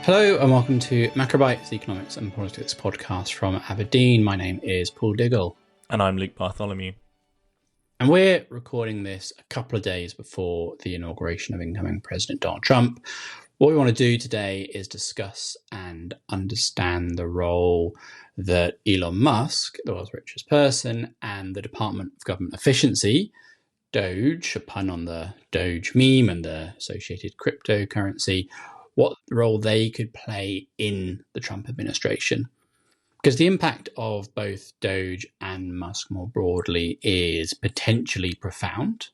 Hello and welcome to Macrobytes, the economics and politics podcast from Aberdeen. My name is Paul Diggle. And I'm Luke Bartholomew. And we're recording this a couple of days before the inauguration of incoming President Donald Trump. What we want to do today is discuss and understand the role that Elon Musk, the world's richest person, and the Department of Government Efficiency, DOGE, a pun on the DOGE meme and the associated cryptocurrency, what role they could play in the Trump administration. Because the impact of both DOGE and Musk more broadly is potentially profound,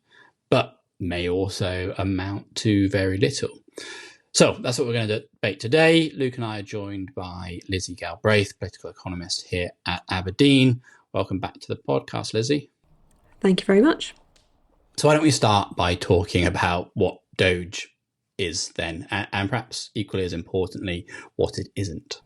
but may also amount to very little. So that's what we're going to debate today. Luke and I are joined by Lizzy Galbraith, political economist here at Aberdeen. Welcome back to the podcast, Lizzy. Thank you very much. So why don't we start by talking about what DOGE is then, and perhaps equally as importantly, what it isn't.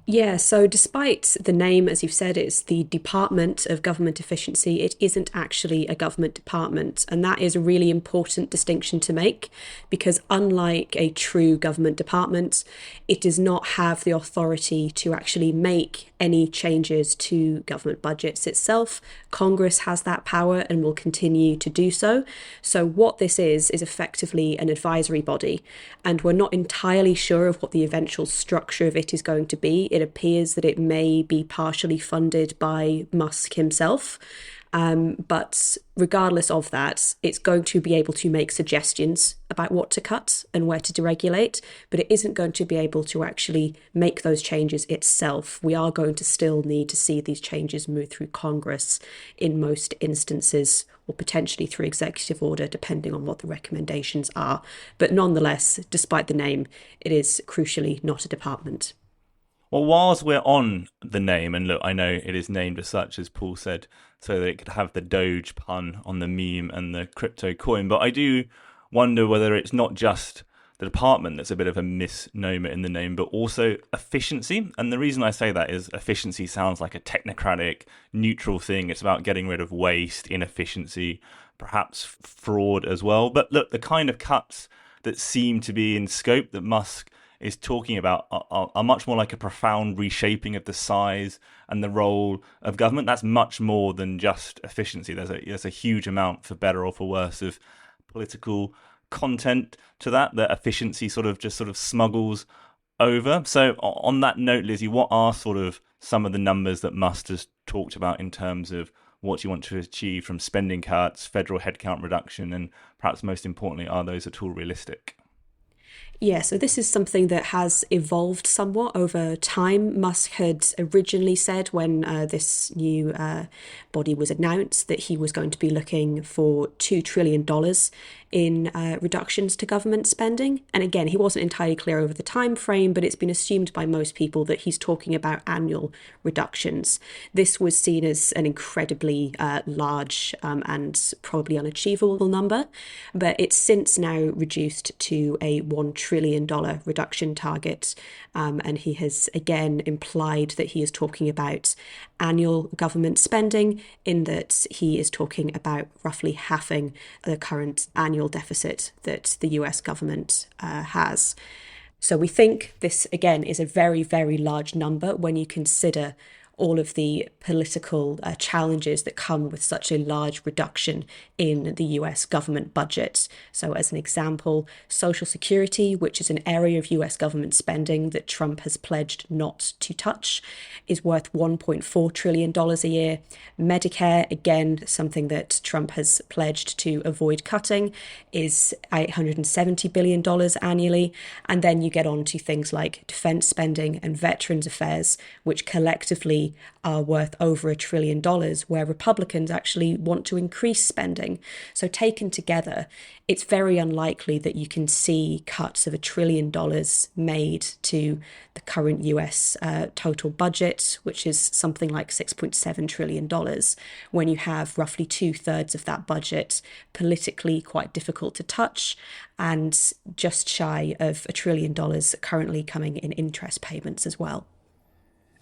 Yeah, so despite the name, as you've said, it's the Department of Government Efficiency, it isn't actually a government department. And that is a really important distinction to make, because unlike a true government department, it does not have the authority to actually make any changes to government budgets itself. Congress has that power and will continue to do so. So what this is effectively an advisory body, and we're not entirely sure of what the eventual structure of it is going to be. It appears that it may be partially funded by Musk himself. But regardless of that, it's going to be able to make suggestions about what to cut and where to deregulate, but it isn't going to be able to actually make those changes itself. We are going to still need to see these changes move through Congress in most instances, or potentially through executive order, depending on what the recommendations are. But nonetheless, despite the name, it is crucially not a department. Well, whilst we're on the name, and look, I know it is named as such, as Paul said, so that it could have the Doge pun on the meme and the crypto coin, but I do wonder whether it's not just the department that's a bit of a misnomer in the name, but also efficiency. And the reason I say that is efficiency sounds like a technocratic, neutral thing. It's about getting rid of waste, inefficiency, perhaps fraud as well. But look, the kind of cuts that seem to be in scope that Musk is talking about are much more like a profound reshaping of the size and the role of government. That's much more than just efficiency. There's a huge amount, for better or for worse, of political content to that efficiency sort of smuggles over. So on that note, Lizzy, what are sort of some of the numbers that Musk has talked about in terms of what you want to achieve from spending cuts, federal headcount reduction, and perhaps most importantly, are those at all realistic? Yeah, so this is something that has evolved somewhat over time. Musk had originally said when this new body was announced that he was going to be looking for $2 trillion in reductions to government spending. And again, he wasn't entirely clear over the time frame, but it's been assumed by most people that he's talking about annual reductions. This was seen as an incredibly large and probably unachievable number, but it's since now reduced to a $1 trillion reduction target. And he has again implied that he is talking about annual government spending, in that he is talking about roughly halving the current annual deficit that the US government has. So we think this, again, is a very, very large number when you consider all of the political challenges that come with such a large reduction in the US government budget. So as an example, Social Security, which is an area of US government spending that Trump has pledged not to touch, is worth $1.4 trillion a year. Medicare, again, something that Trump has pledged to avoid cutting, is $870 billion annually. And then you get on to things like defense spending and veterans affairs, which collectively are worth over $1 trillion, where Republicans actually want to increase spending. So taken together, it's very unlikely that you can see cuts of $1 trillion made to the current US total budget, which is something like $6.7 trillion, when you have roughly 2/3 of that budget politically quite difficult to touch, and just shy of $1 trillion currently coming in interest payments as well.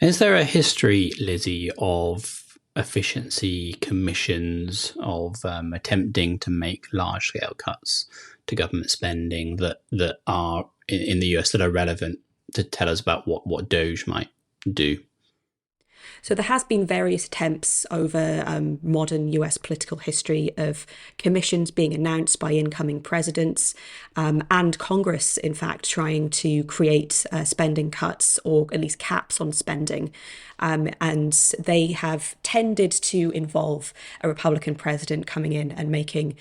Is there a history, Lizzy, of efficiency commissions, of attempting to make large-scale cuts to government spending that are in the US that are relevant to tell us about what DOGE might do? So there has been various attempts over modern US political history of commissions being announced by incoming presidents and Congress, in fact, trying to create spending cuts or at least caps on spending. And they have tended to involve a Republican president coming in and making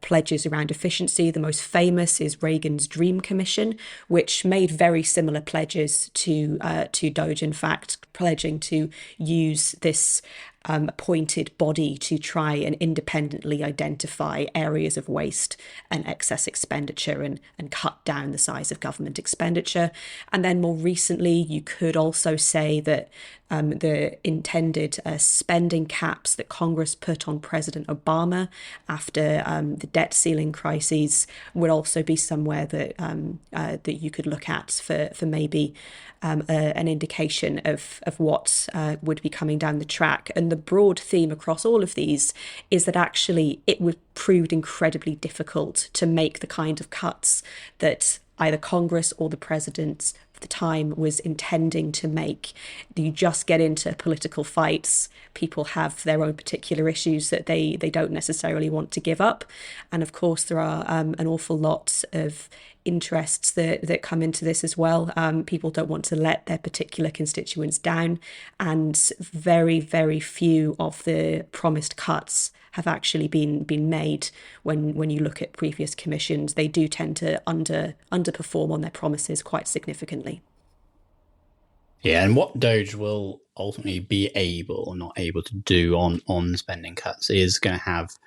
pledges around efficiency. The most famous is Reagan's Dream Commission, which made very similar pledges to DOGE, in fact, pledging to use this appointed body to try and independently identify areas of waste and excess expenditure and cut down the size of government expenditure. And then more recently, you could also say that the intended spending caps that Congress put on President Obama after the debt ceiling crises would also be somewhere that that you could look at for maybe an indication of what would be coming down the track. And the broad theme across all of these is that actually it would proved incredibly difficult to make the kind of cuts that either Congress or the president at the time was intending to make. You just get into political fights. People have their own particular issues that they don't necessarily want to give up. And of course, there are an awful lot of interests that come into this as well. People don't want to let their particular constituents down, and very, very few of the promised cuts have actually been made. When you look at previous commissions, they do tend to underperform on their promises quite significantly. Yeah, and what DOGE will ultimately be able or not able to do on spending cuts is going to have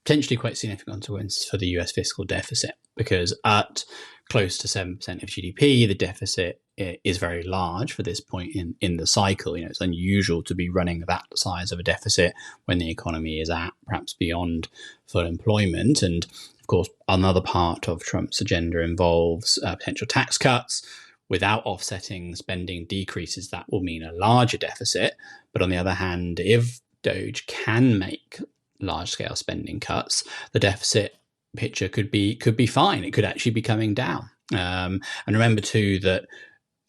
potentially quite significant consequences for the US fiscal deficit, because at close to 7% of GDP, the deficit is very large for this point in the cycle. You know, it's unusual to be running that size of a deficit when the economy is at perhaps beyond full employment. And of course, another part of Trump's agenda involves potential tax cuts. Without offsetting spending decreases, that will mean a larger deficit. But on the other hand, if DOGE can make large-scale spending cuts, the deficit picture could be fine. It could actually be coming down. And remember too that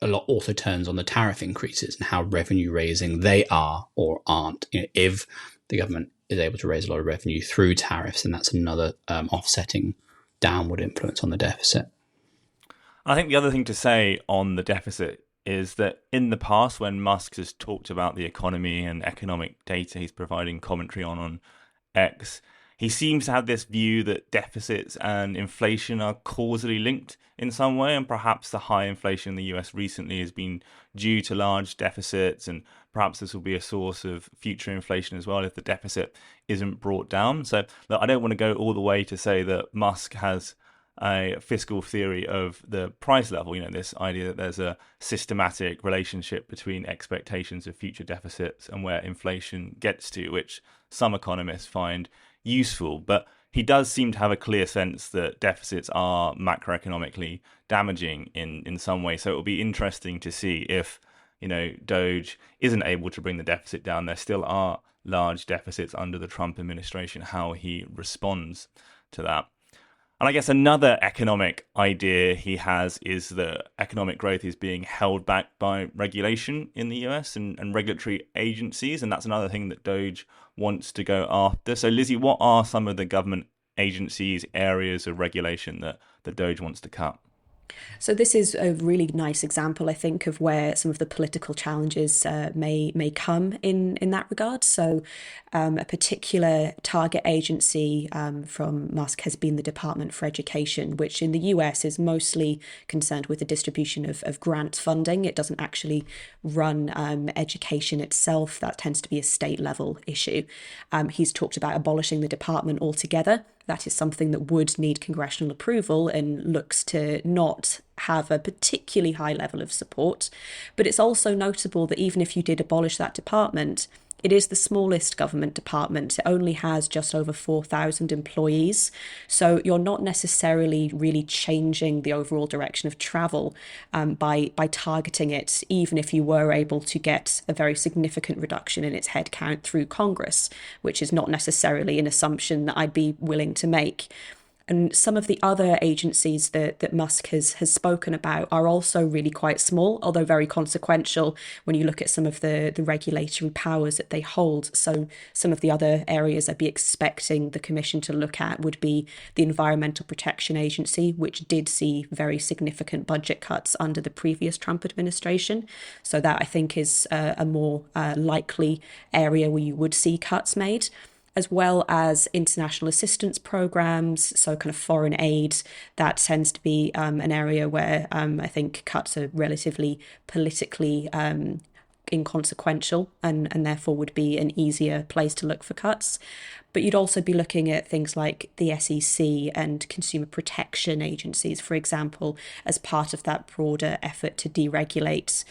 a lot also turns on the tariff increases and how revenue raising they are or aren't. You know, if the government is able to raise a lot of revenue through tariffs, then that's another offsetting downward influence on the deficit. I think the other thing to say on the deficit is that in the past, when Musk has talked about the economy and economic data he's providing commentary on X, he seems to have this view that deficits and inflation are causally linked in some way, and perhaps the high inflation in the US recently has been due to large deficits, and perhaps this will be a source of future inflation as well if the deficit isn't brought down. So look, I don't want to go all the way to say that Musk has a fiscal theory of the price level, you know, this idea that there's a systematic relationship between expectations of future deficits and where inflation gets to, which some economists find useful. But he does seem to have a clear sense that deficits are macroeconomically damaging in some way. So it will be interesting to see if, you know, DOGE isn't able to bring the deficit down. There still are large deficits under the Trump administration, how he responds to that. And I guess another economic idea he has is that economic growth is being held back by regulation in the US and regulatory agencies. And that's another thing that DOGE wants to go after. So, Lizzy, what are some of the government agencies, areas of regulation that DOGE wants to cut? So this is a really nice example, I think, of where some of the political challenges may come in that regard. So a particular target agency from Musk has been the Department for Education, which in the US is mostly concerned with the distribution of grant funding. It doesn't actually run education itself. That tends to be a state level issue. He's talked about abolishing the department altogether. That is something that would need congressional approval and looks to not have a particularly high level of support. But it's also notable that even if you did abolish that department, it is the smallest government department. It only has just over 4,000 employees. So you're not necessarily really changing the overall direction of travel by targeting it, even if you were able to get a very significant reduction in its headcount through Congress, which is not necessarily an assumption that I'd be willing to make. And some of the other agencies that Musk has spoken about are also really quite small, although very consequential when you look at some of the regulatory powers that they hold. So some of the other areas I'd be expecting the Commission to look at would be the Environmental Protection Agency, which did see very significant budget cuts under the previous Trump administration. So that, I think, is a more likely area where you would see cuts made, as well as international assistance programs, so kind of foreign aid. That tends to be an area where I think cuts are relatively politically inconsequential and therefore would be an easier place to look for cuts. But you'd also be looking at things like the SEC and consumer protection agencies, for example, as part of that broader effort to deregulate.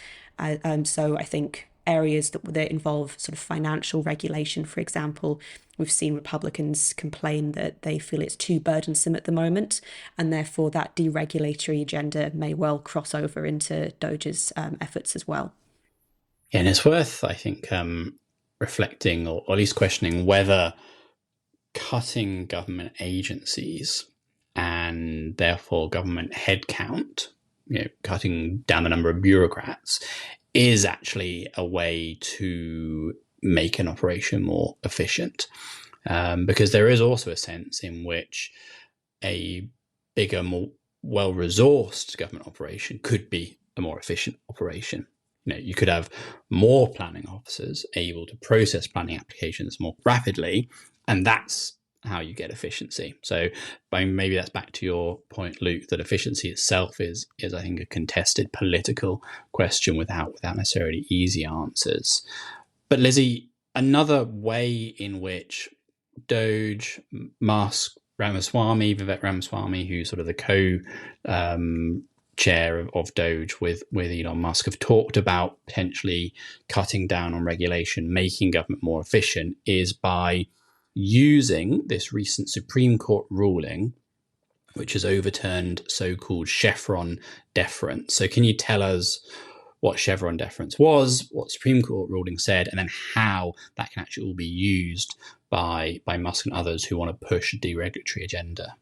So I think areas that involve sort of financial regulation, for example, we've seen Republicans complain that they feel it's too burdensome at the moment, and therefore that deregulatory agenda may well cross over into DOGE's efforts as well. Yeah, and it's worth, I think, reflecting or at least questioning whether cutting government agencies and therefore government headcount, cutting down the number of bureaucrats, is actually a way to make an operation more efficient. Because there is also a sense in which a bigger, more well-resourced government operation could be a more efficient operation. You could have more planning officers able to process planning applications more rapidly, and that's how you get efficiency. So maybe that's back to your point, Luke, that efficiency itself is I think, a contested political question without necessarily easy answers. But Lizzy, another way in which DOGE, Musk, Vivek Ramaswamy, who's sort of the co-chair of DOGE with Elon Musk, have talked about potentially cutting down on regulation, making government more efficient, is by using this recent Supreme Court ruling, which has overturned so-called Chevron deference. So can you tell us what Chevron deference was, what Supreme Court ruling said, and then how that can actually all be used by Musk and others who want to push a deregulatory agenda?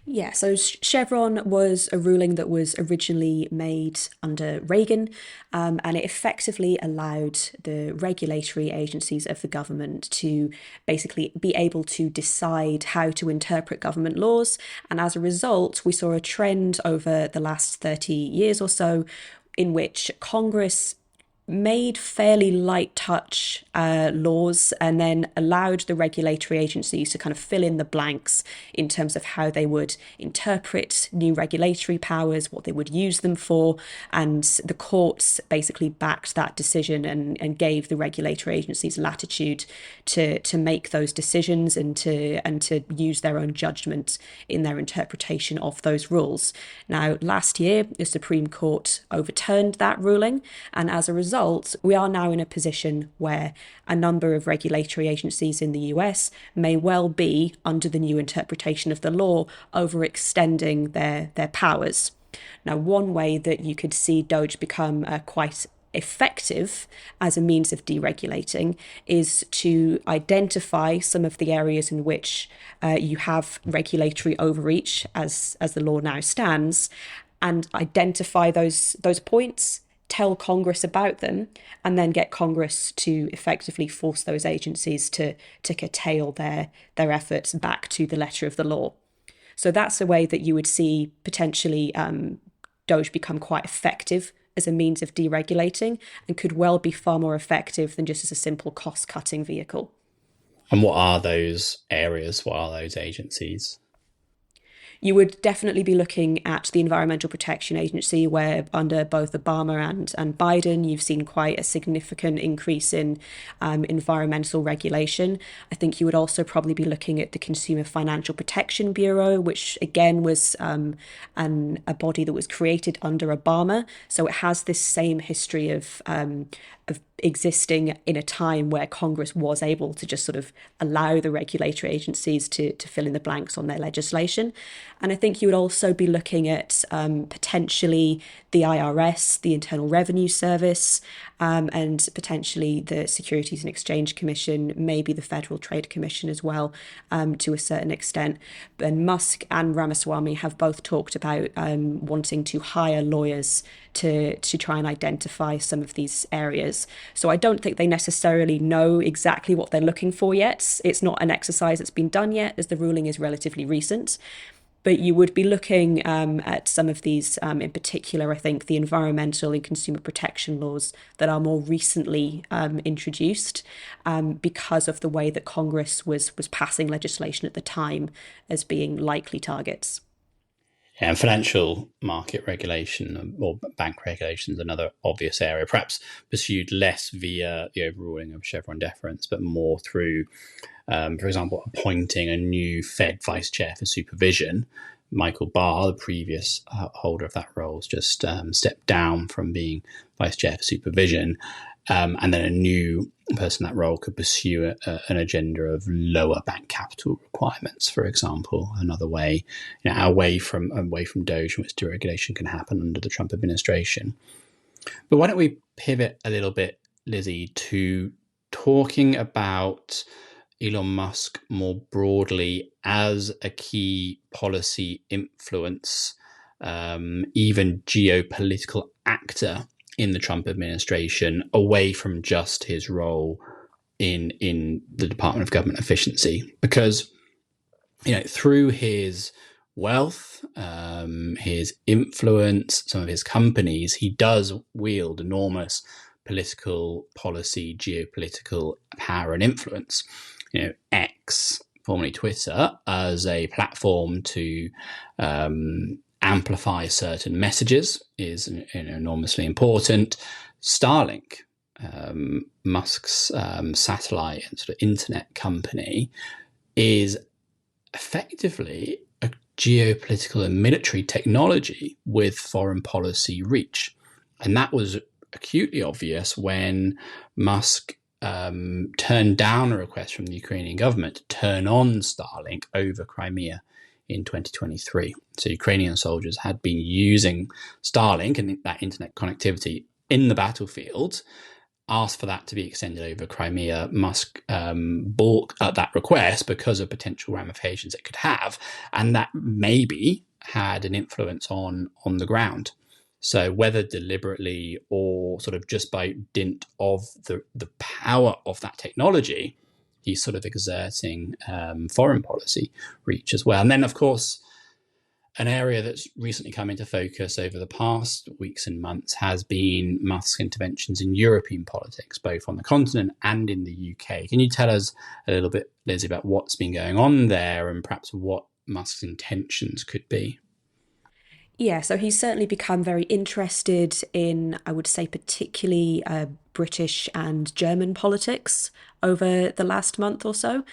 Yeah, so Chevron was a ruling that was originally made under Reagan, and it effectively allowed the regulatory agencies of the government to basically be able to decide how to interpret government laws. And as a result, we saw a trend over the last 30 years or so in which Congress made fairly light touch laws and then allowed the regulatory agencies to kind of fill in the blanks in terms of how they would interpret new regulatory powers, what they would use them for. And the courts basically backed that decision and gave the regulatory agencies latitude to make those decisions and to use their own judgment in their interpretation of those rules. Now, last year, the Supreme Court overturned that ruling, and as a result, we are now in a position where a number of regulatory agencies in the US may well be, under the new interpretation of the law, overextending their powers. Now, one way that you could see DOGE become quite effective as a means of deregulating is to identify some of the areas in which you have regulatory overreach as the law now stands, and identify those points, tell Congress about them, and then get Congress to effectively force those agencies to curtail their efforts back to the letter of the law. So that's a way that you would see potentially DOGE become quite effective as a means of deregulating, and could well be far more effective than just as a simple cost-cutting vehicle. And what are those areas? What are those agencies? You would definitely be looking at the Environmental Protection Agency, where under both Obama and Biden, you've seen quite a significant increase in environmental regulation. I think you would also probably be looking at the Consumer Financial Protection Bureau, which again was a body that was created under Obama. So it has this same history of existing in a time where Congress was able to just sort of allow the regulatory agencies to fill in the blanks on their legislation. And I think you would also be looking at potentially the IRS, the Internal Revenue Service, and potentially the Securities and Exchange Commission, maybe the Federal Trade Commission as well, to a certain extent. And Musk and Ramaswamy have both talked about wanting to hire lawyers to try and identify some of these areas. So I don't think they necessarily know exactly what they're looking for yet. It's not an exercise that's been done yet, as the ruling is relatively recent. But you would be looking at some of these, in particular, I think, the environmental and consumer protection laws that are more recently introduced because of the way that Congress was passing legislation at the time as being likely targets. Yeah, and financial market regulation or bank regulation is another obvious area, perhaps pursued less via the overruling of Chevron deference, but more through, for example, appointing a new Fed vice chair for supervision. Michael Barr, the previous holder of that role, has just stepped down from being vice chair for supervision. And then a new person in that role could pursue an agenda of lower bank capital requirements, for example. Another way, away from DOGE, which deregulation can happen under the Trump administration. But why don't we pivot a little bit, Lizzy, to talking about Elon Musk more broadly as a key policy influence, even geopolitical actor in the Trump administration, away from just his role in the Department of Government Efficiency, because through his wealth, his influence, some of his companies, he does wield enormous political, policy, geopolitical power and influence. X, formerly Twitter, as a platform to amplify certain messages is enormously important. Starlink, Musk's satellite and sort of internet company, is effectively a geopolitical and military technology with foreign policy reach. And that was acutely obvious when Musk turned down a request from the Ukrainian government to turn on Starlink over Crimea in 2023. So Ukrainian soldiers had been using Starlink and that internet connectivity in the battlefield, asked for that to be extended over Crimea. Musk balked at that request because of potential ramifications it could have, and that maybe had an influence on the ground. So whether deliberately or sort of just by dint of the power of that technology, he's sort of exerting foreign policy reach as well. And then, of course, an area that's recently come into focus over the past weeks and months has been Musk's interventions in European politics, both on the continent and in the UK. Can you tell us a little bit, Lizzy, about what's been going on there and perhaps what Musk's intentions could be? Yeah, so he's certainly become very interested in, I would say, particularly British and German politics over the last month or so.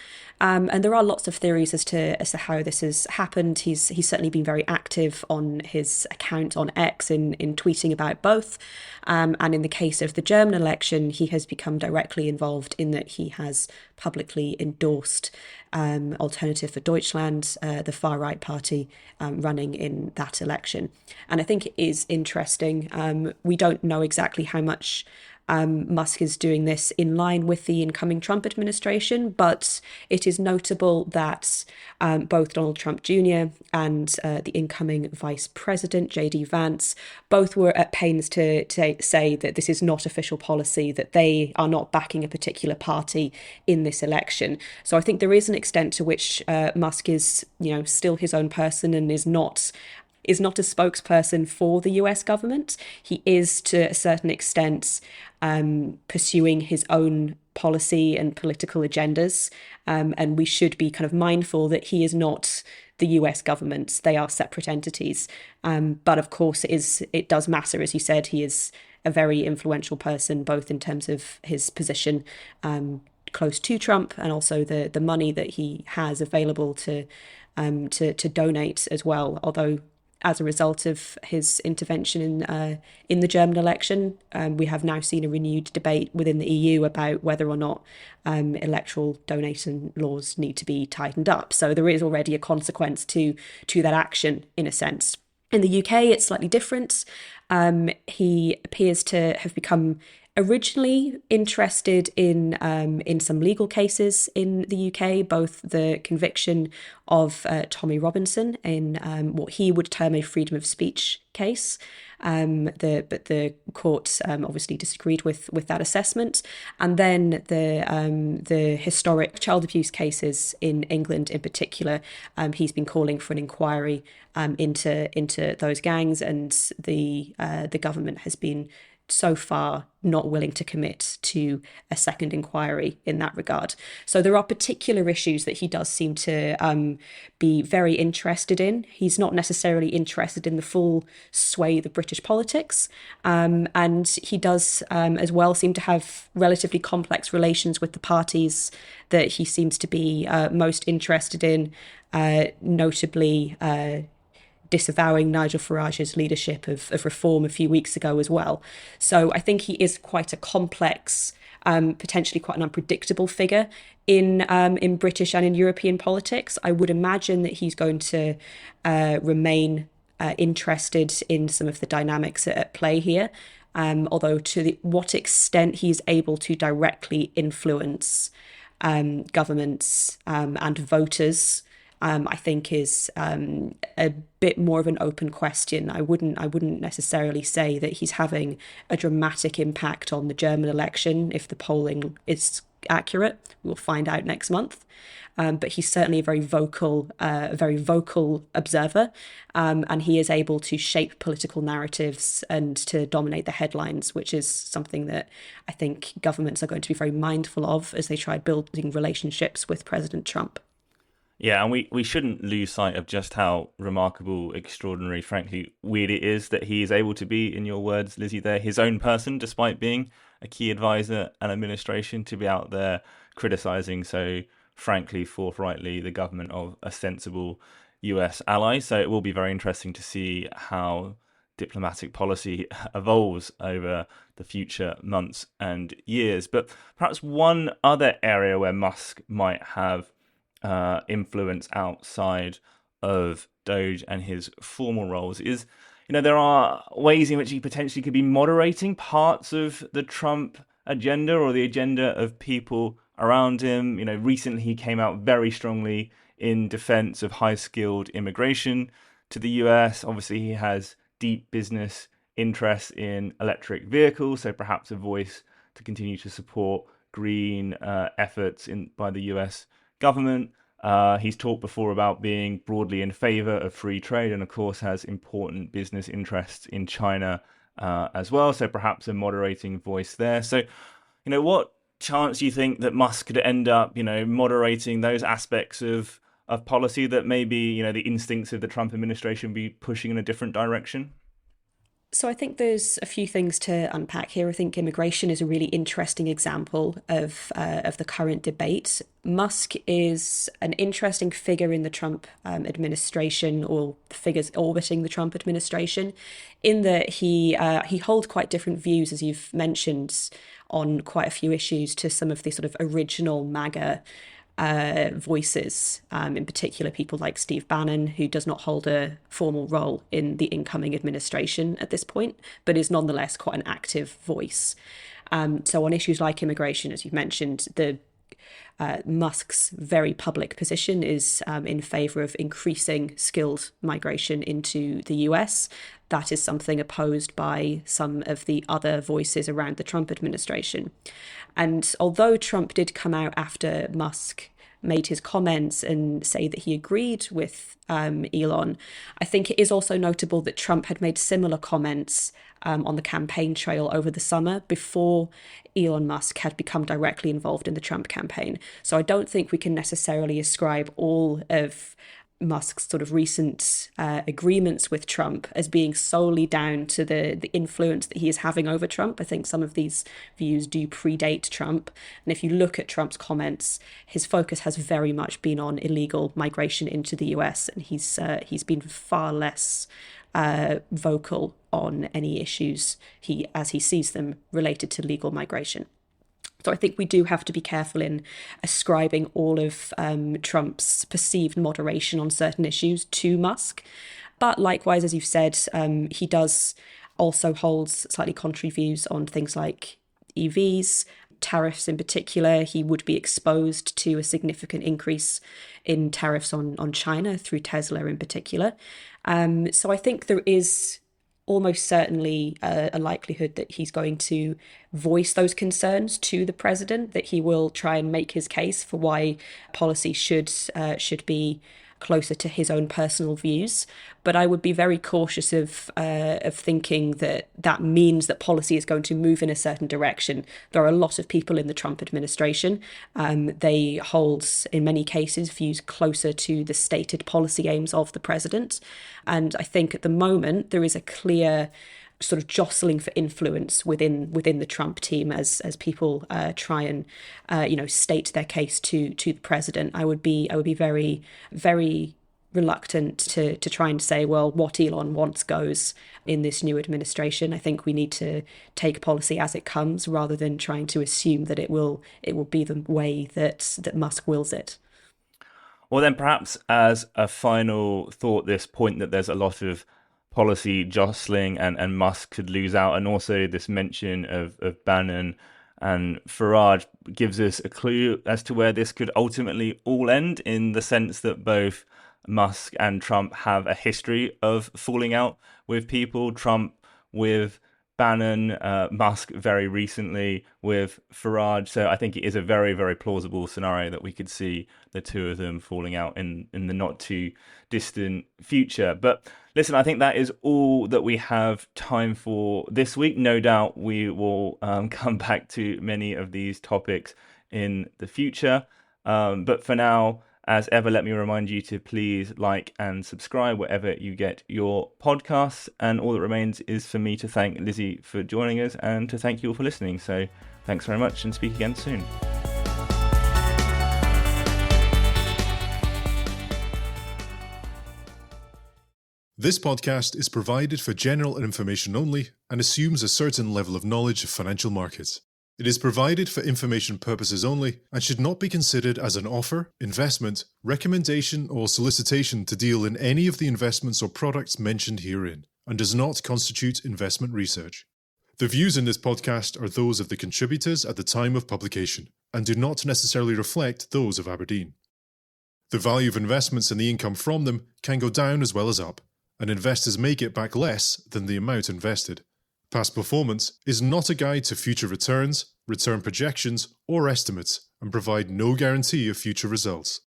And there are lots of theories as to how this has happened. He's certainly been very active on his account on X in tweeting about both. And in the case of the German election, he has become directly involved in that he has publicly endorsed Alternative for Deutschland, the far-right party running in that election. And I think it is interesting. We don't know exactly how much Musk is doing this in line with the incoming Trump administration, but it is notable that both Donald Trump Jr. and the incoming Vice President, J.D. Vance, both were at pains to say that this is not official policy, that they are not backing a particular party in this election. So I think there is an extent to which Musk is, still his own person and is not a spokesperson for the US government. He is, to a certain extent, pursuing his own policy and political agendas. And we should be kind of mindful that he is not the US government. They are separate entities. But of course, it does matter. As you said, he is a very influential person, both in terms of his position close to Trump and also the money that he has available to donate as well. Although as a result of his intervention in the German election. We have now seen a renewed debate within the EU about whether or not electoral donation laws need to be tightened up. So there is already a consequence to that action, in a sense. In the UK, it's slightly different. He appears to have become originally interested in some legal cases in the UK, both the conviction of Tommy Robinson in what he would term a freedom of speech case. But the court obviously disagreed with that assessment, and then the historic child abuse cases in England in particular. He's been calling for an inquiry into those gangs, and the government has been so far not willing to commit to a second inquiry in that regard. So there are particular issues that he does seem to be very interested in. He's not necessarily interested in the full swathe of British politics, and he does as well seem to have relatively complex relations with the parties that he seems to be most interested in, notably disavowing Nigel Farage's leadership of reform a few weeks ago as well. So I think he is quite a complex, potentially quite an unpredictable figure in British and in European politics. I would imagine that he's going to remain interested in some of the dynamics at play here, although to what extent he's able to directly influence governments and voters, I think is a bit more of an open question. I wouldn't necessarily say that he's having a dramatic impact on the German election if the polling is accurate. We'll find out next month. But he's certainly a very vocal observer, and he is able to shape political narratives and to dominate the headlines, which is something that I think governments are going to be very mindful of as they try building relationships with President Trump. Yeah, and we shouldn't lose sight of just how remarkable, extraordinary, frankly, weird it is that he is able to be, in your words, Lizzie, there, his own person, despite being a key advisor and administration, to be out there criticising so frankly, forthrightly, the government of a sensible US ally. So it will be very interesting to see how diplomatic policy evolves over the future months and years. But perhaps one other area where Musk might have influence outside of DOGE and his formal roles is, there are ways in which he potentially could be moderating parts of the Trump agenda or the agenda of people around him. Recently he came out very strongly in defense of high-skilled immigration to the US. Obviously, he has deep business interests in electric vehicles, so perhaps a voice to continue to support green efforts by the US government. He's talked before about being broadly in favor of free trade and, of course, has important business interests in China as well. So perhaps a moderating voice there. So, what chance do you think that Musk could end up, moderating those aspects of policy that maybe, the instincts of the Trump administration be pushing in a different direction? So I think there's a few things to unpack here. I think immigration is a really interesting example of the current debate. Musk is an interesting figure in the Trump administration, or figures orbiting the Trump administration, in that he holds quite different views, as you've mentioned, on quite a few issues to some of the sort of original MAGA voices, in particular people like Steve Bannon, who does not hold a formal role in the incoming administration at this point, but is nonetheless quite an active voice. So on issues like immigration, as you've mentioned, Musk's very public position is in favour of increasing skilled migration into the US. That is something opposed by some of the other voices around the Trump administration. And although Trump did come out after Musk made his comments and say that he agreed with Elon, I think it is also notable that Trump had made similar comments on the campaign trail over the summer before Elon Musk had become directly involved in the Trump campaign. So I don't think we can necessarily ascribe all of Musk's sort of recent agreements with Trump as being solely down to the influence that he is having over Trump. I think some of these views do predate Trump. And if you look at Trump's comments, his focus has very much been on illegal migration into the US, and he's been far less vocal on any issues as he sees them related to legal migration. So I think we do have to be careful in ascribing all of Trump's perceived moderation on certain issues to Musk. But likewise, as you've said, he does also hold slightly contrary views on things like EVs, tariffs in particular. He would be exposed to a significant increase in tariffs on China through Tesla in particular. So I think there is almost certainly a likelihood that he's going to voice those concerns to the president, that he will try and make his case for why policy should be closer to his own personal views. But I would be very cautious of thinking that means that policy is going to move in a certain direction. There are a lot of people in the Trump administration. They hold, in many cases, views closer to the stated policy aims of the president. And I think at the moment there is a clear sort of jostling for influence within the Trump team as people try and state their case to the president. I would be very, very reluctant to try and say, well, what Elon wants goes in this new administration. I think we need to take policy as it comes rather than trying to assume that it will be the way that Musk wills it. Well, then perhaps as a final thought, this point that there's a lot of policy jostling and Musk could lose out, and also this mention of Bannon and Farage gives us a clue as to where this could ultimately all end, in the sense that both Musk and Trump have a history of falling out with people. Trump with Bannon, Musk very recently with Farage. So I think it is a very, very plausible scenario that we could see the two of them falling out in the not too distant future. But listen, I think that is all that we have time for this week. No doubt we will come back to many of these topics in the future. But for now, as ever, let me remind you to please like and subscribe wherever you get your podcasts. And all that remains is for me to thank Lizzy for joining us and to thank you all for listening. So thanks very much, and speak again soon. This podcast is provided for general information only and assumes a certain level of knowledge of financial markets. It is provided for information purposes only and should not be considered as an offer, investment, recommendation, or solicitation to deal in any of the investments or products mentioned herein, and does not constitute investment research. The views in this podcast are those of the contributors at the time of publication and do not necessarily reflect those of Aberdeen. The value of investments and the income from them can go down as well as up, and investors may get back less than the amount invested. Past performance is not a guide to future returns, return projections, or estimates, and provide no guarantee of future results.